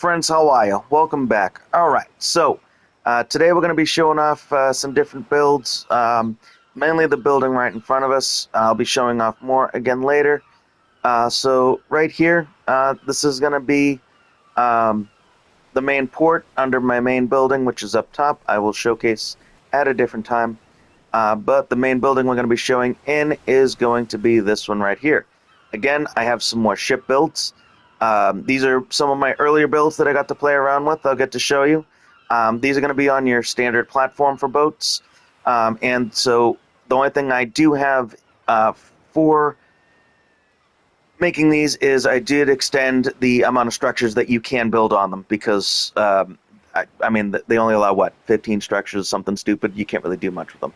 Friends, how are you? Welcome back. Alright, so today we're going to be showing off some different builds, mainly the building right in front of us. I'll be showing off more again later. So right here, this is going to be the main port under my main building, which is up top. I will showcase at a different time. But the main building we're going to be showing in is going to be this one right here. Again, I have some more ship builds. These are some of my earlier builds that I got to play around with. I'll get to show you. These are going to be on your standard platform for boats. And so the only thing I do have for making these is I did extend the amount of structures that you can build on them because, I mean, they only allow, what, 15 structures, something stupid. You can't really do much with them.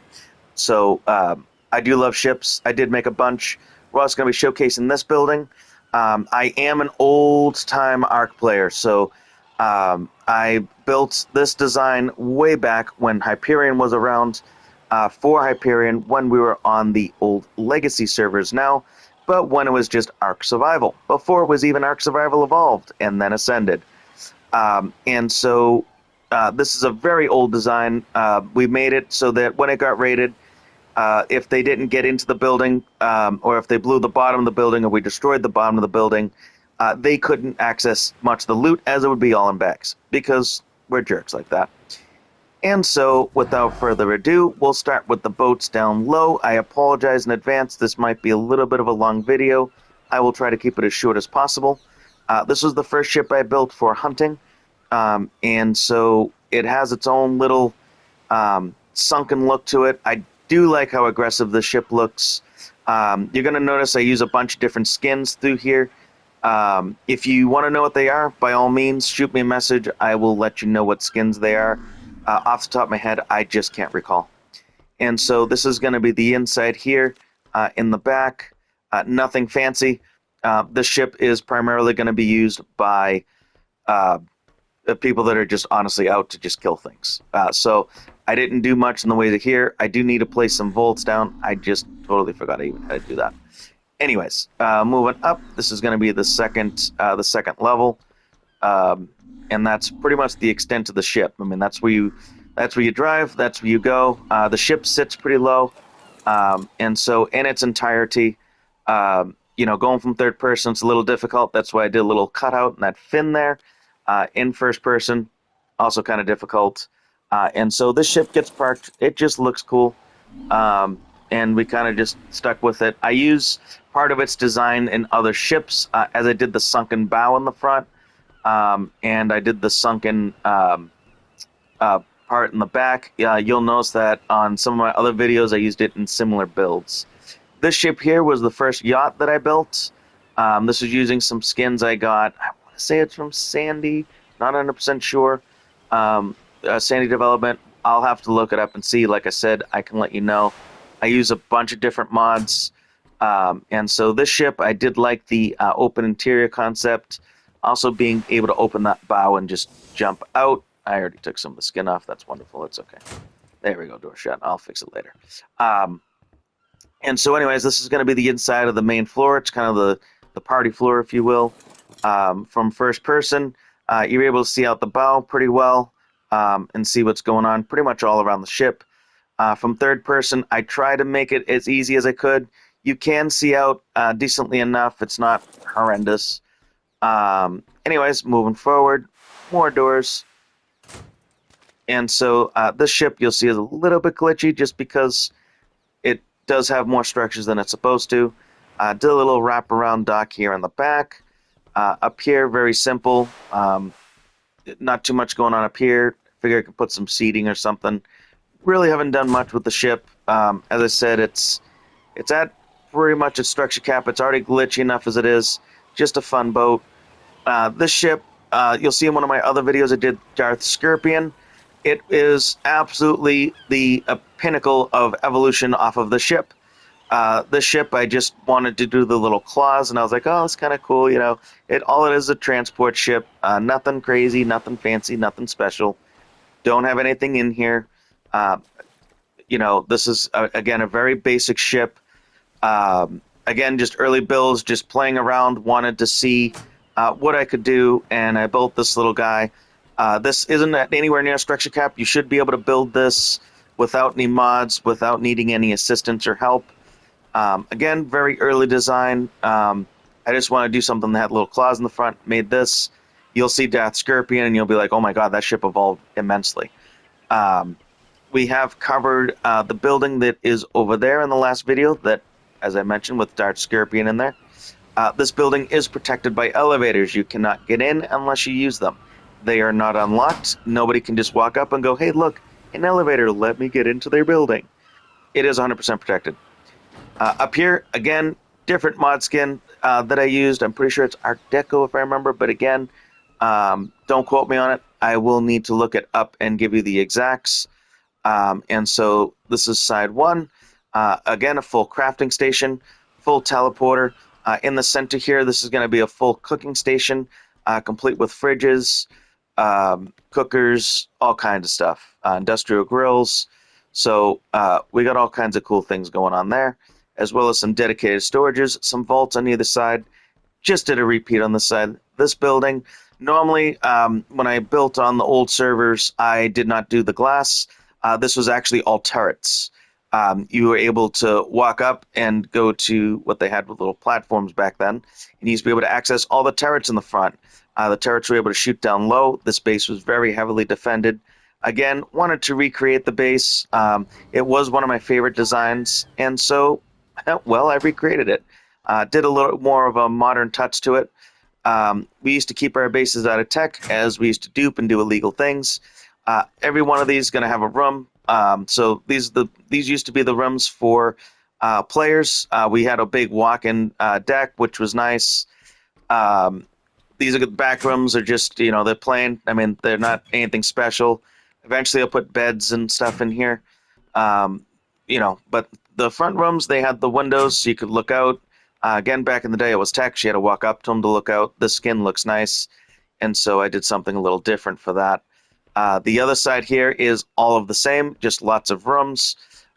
So I do love ships. I did make a bunch. We're also going to be showcasing this building. I am an old-time ARK player, so I built this design way back when Hyperion was around, for Hyperion when we were on the old Legacy servers now, but when it was just ARK Survival, before it was even ARK Survival Evolved, and then Ascended. And so this is a very old design. We made it so that when it got raided, if they didn't get into the building, or if they blew the bottom of the building, or we destroyed the bottom of the building, they couldn't access much of the loot, as it would be all in bags, because we're jerks like that. And so, without further ado, we'll start with the boats down low. I apologize in advance, this might be a little bit of a long video. I will try to keep it as short as possible. This was the first ship I built for hunting, and so it has its own little sunken look to it. I do like how aggressive this ship looks. You're going to notice I use a bunch of different skins through here. If you want to know what they are, by all means, shoot me a message. I will let you know what skins they are. Off the top of my head, I just can't recall. And so this is going to be the inside here, in the back. Nothing fancy. This ship is primarily going to be used by people that are just honestly out to just kill things. So I didn't do much in the way to here. I do need to place some volts down. I just totally forgot I even had to do that. Anyways, moving up, this is going to be the second level, and that's pretty much the extent of the ship. I mean, that's where you drive, that's where you go. The ship sits pretty low, and so in its entirety, going from third person, it's a little difficult. That's why I did a little cutout in that fin there. In first person, also kind of difficult. And so this ship gets parked. It just looks cool. And we kind of just stuck with it. I use part of its design in other ships, as I did the sunken bow in the front. And I did the sunken part in the back. You'll notice that on some of my other videos, I used it in similar builds. This ship here was the first yacht that I built. This is using some skins I got. I want to say it's from Sandy. Not 100% sure. Sandy Development. I'll have to look it up and see. Like I said, I can let you know. I use a bunch of different mods. And so this ship, I did like the open interior concept. Also being able to open that bow and just jump out. I already took some of the skin off. That's wonderful. It's okay. There we go, door shut. I'll fix it later. And so anyways, this is going to be the inside of the main floor. It's kind of the party floor, if you will. From first person, you're able to see out the bow pretty well. And see what's going on pretty much all around the ship. From third person, I try to make it as easy as I could. You can see out decently enough. It's not horrendous. Anyways, moving forward, more doors. And so this ship you'll see is a little bit glitchy just because it does have more structures than it's supposed to. Did a little wraparound dock here in the back. Up here, very simple. Not too much going on up here. Figure I could put some seating or something. Really haven't done much with the ship. As I said, it's at pretty much its structure cap. It's already glitchy enough as it is. Just a fun boat. This ship, you'll see in one of my other videos I did Darth Scorpion. It is absolutely the pinnacle of evolution off of the ship. This ship, I just wanted to do the little claws, and I was like, oh, it's kind of cool, all it is a transport ship. Nothing crazy, nothing fancy, nothing special. Don't have anything in here. This is, again, a very basic ship. Again, just early builds, just playing around, wanted to see what I could do, and I built this little guy. This isn't anywhere near structure cap. You should be able to build this without any mods, without needing any assistance or help. Again, very early design. I just want to do something that had little claws in the front. Made this. You'll see Darth Scorpion, and you'll be like, oh my god, that ship evolved immensely. We have covered the building that is over there in the last video that, as I mentioned, with Darth Scorpion in there. This building is protected by elevators. You cannot get in unless you use them. They are not unlocked. Nobody can just walk up and go, hey, look, an elevator, let me get into their building. It is 100% protected. Up here, again, different mod skin that I used. I'm pretty sure it's Art Deco if I remember, but again, don't quote me on it. I will need to look it up and give you the exacts. And so this is side one. Again, a full crafting station, full teleporter. In the center here, this is going to be a full cooking station, complete with fridges, cookers, all kinds of stuff, industrial grills. So we got all kinds of cool things going on there, as well as some dedicated storages, some vaults on either side. Just did a repeat on this side. This building, normally when I built on the old servers, I did not do the glass. This was actually all turrets. You were able to walk up and go to what they had with little platforms back then, and you used to be able to access all the turrets in the front. The turrets were able to shoot down low. This base was very heavily defended. Again, wanted to recreate the base. It was one of my favorite designs, and so, well, I recreated it. Did a little more of a modern touch to it. We used to keep our bases out of tech, as we used to dupe and do illegal things. Every one of these is going to have a room. So these used to be the rooms for players. We had a big walk-in deck, which was nice. These are the back rooms. Are just, they're plain. I mean, they're not anything special. Eventually, I'll put beds and stuff in here. But the front rooms, they had the windows so you could look out. Again, back in the day, it was tech. You had to walk up to them to look out. The skin looks nice, and so I did something a little different for that. The other side here is all of the same, just lots of rooms.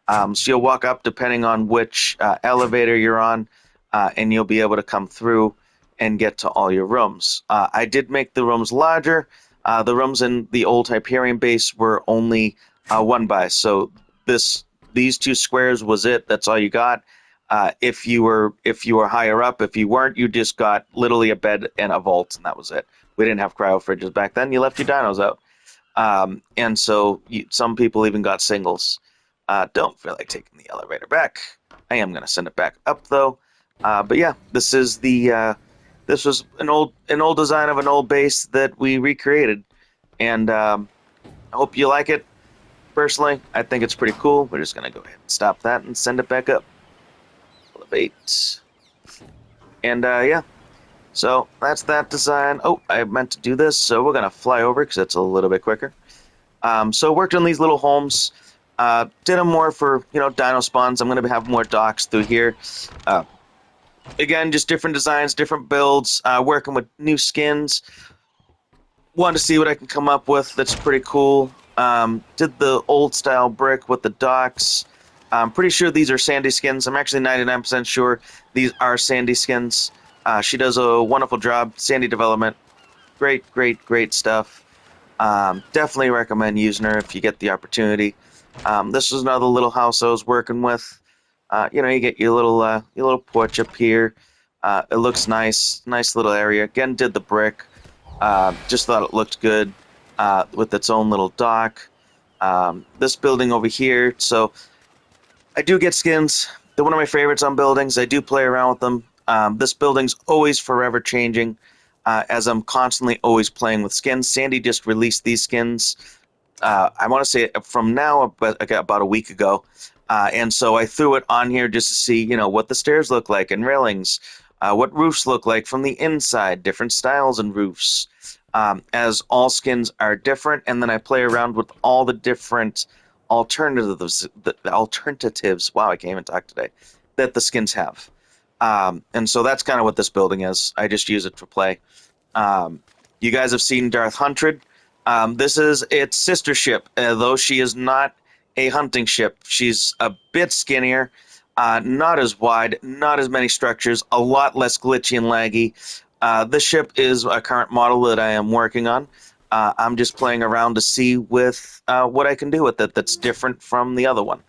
So you'll walk up depending on which elevator you're on, and you'll be able to come through and get to all your rooms. I did make the rooms larger. The rooms in the old Hyperion base were only 1x, so these two squares was it. That's all you got. If you were higher up, if you weren't, you just got literally a bed and a vault, and that was it. We didn't have cryo fridges back then. You left your dinos out. And so some people even got singles. Don't feel like taking the elevator back. I am going to send it back up though. But yeah, this was an old design of an old base that we recreated, and I hope you like it. Personally, I think it's pretty cool. We're just going to go ahead and stop that and send it back up. Elevate. And yeah. So that's that design. Oh, I meant to do this, so we're going to fly over because it's a little bit quicker. So worked on these little homes. Did them more for, dino spawns. I'm going to have more docks through here. Again, just different designs, different builds, working with new skins. Wanted to see what I can come up with that's pretty cool. Did the old style brick with the docks. I'm pretty sure these are Sandy skins. I'm actually 99% sure these are Sandy skins. She does a wonderful job. Sandy development. Great, great, great stuff. Definitely recommend using her if you get the opportunity. This was another little house I was working with. You get your little porch up here. It looks nice. Nice little area. Again, did the brick. Just thought it looked good with its own little dock. This building over here. So I do get skins. They're one of my favorites on buildings. I do play around with them. This building's always forever changing, as I'm constantly always playing with skins. Sandy just released these skins, I want to say from now, about a week ago. And so I threw it on here just to see, what the stairs look like and railings, what roofs look like from the inside, different styles and roofs, as all skins are different. And then I play around with all the different alternatives, wow, I can't even talk today, that the skins have. And so that's kind of what this building is. I just use it for play. You guys have seen Darth Hunted. This is its sister ship, though she is not a hunting ship. She's a bit skinnier, not as wide, not as many structures, a lot less glitchy and laggy. This ship is a current model that I am working on. I'm just playing around to see with what I can do with it that's different from the other one.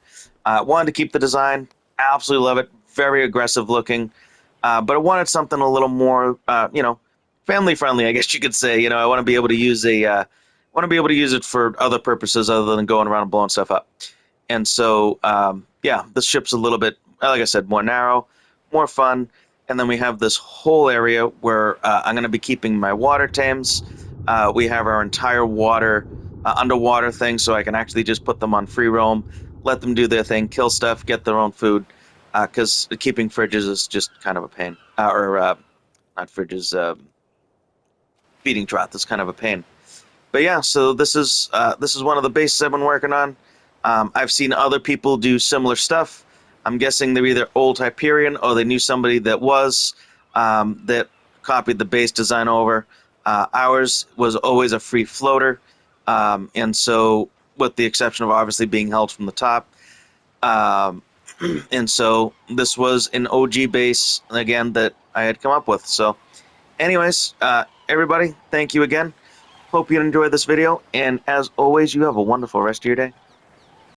Wanted to keep the design, absolutely love it, very aggressive looking, but I wanted something a little more, family friendly, I guess you could say. I want to be able to use want to be able to use it for other purposes other than going around and blowing stuff up. And so, yeah, this ship's a little bit, like I said, more narrow, more fun. And then we have this whole area where I'm going to be keeping my water tames. We have our entire water, underwater thing, so I can actually just put them on free roam, let them do their thing, kill stuff, get their own food. Because keeping fridges is just kind of a pain. Not fridges, feeding trough is kind of a pain. But yeah, so this is one of the bases I've been working on. I've seen other people do similar stuff. I'm guessing they're either old Hyperion or they knew somebody that was that copied the base design over. Ours was always a free floater, and so with the exception of obviously being held from the top. And so this was an OG base again that I had come up with. So, anyways, everybody, thank you again. Hope you enjoyed this video, and as always, you have a wonderful rest of your day.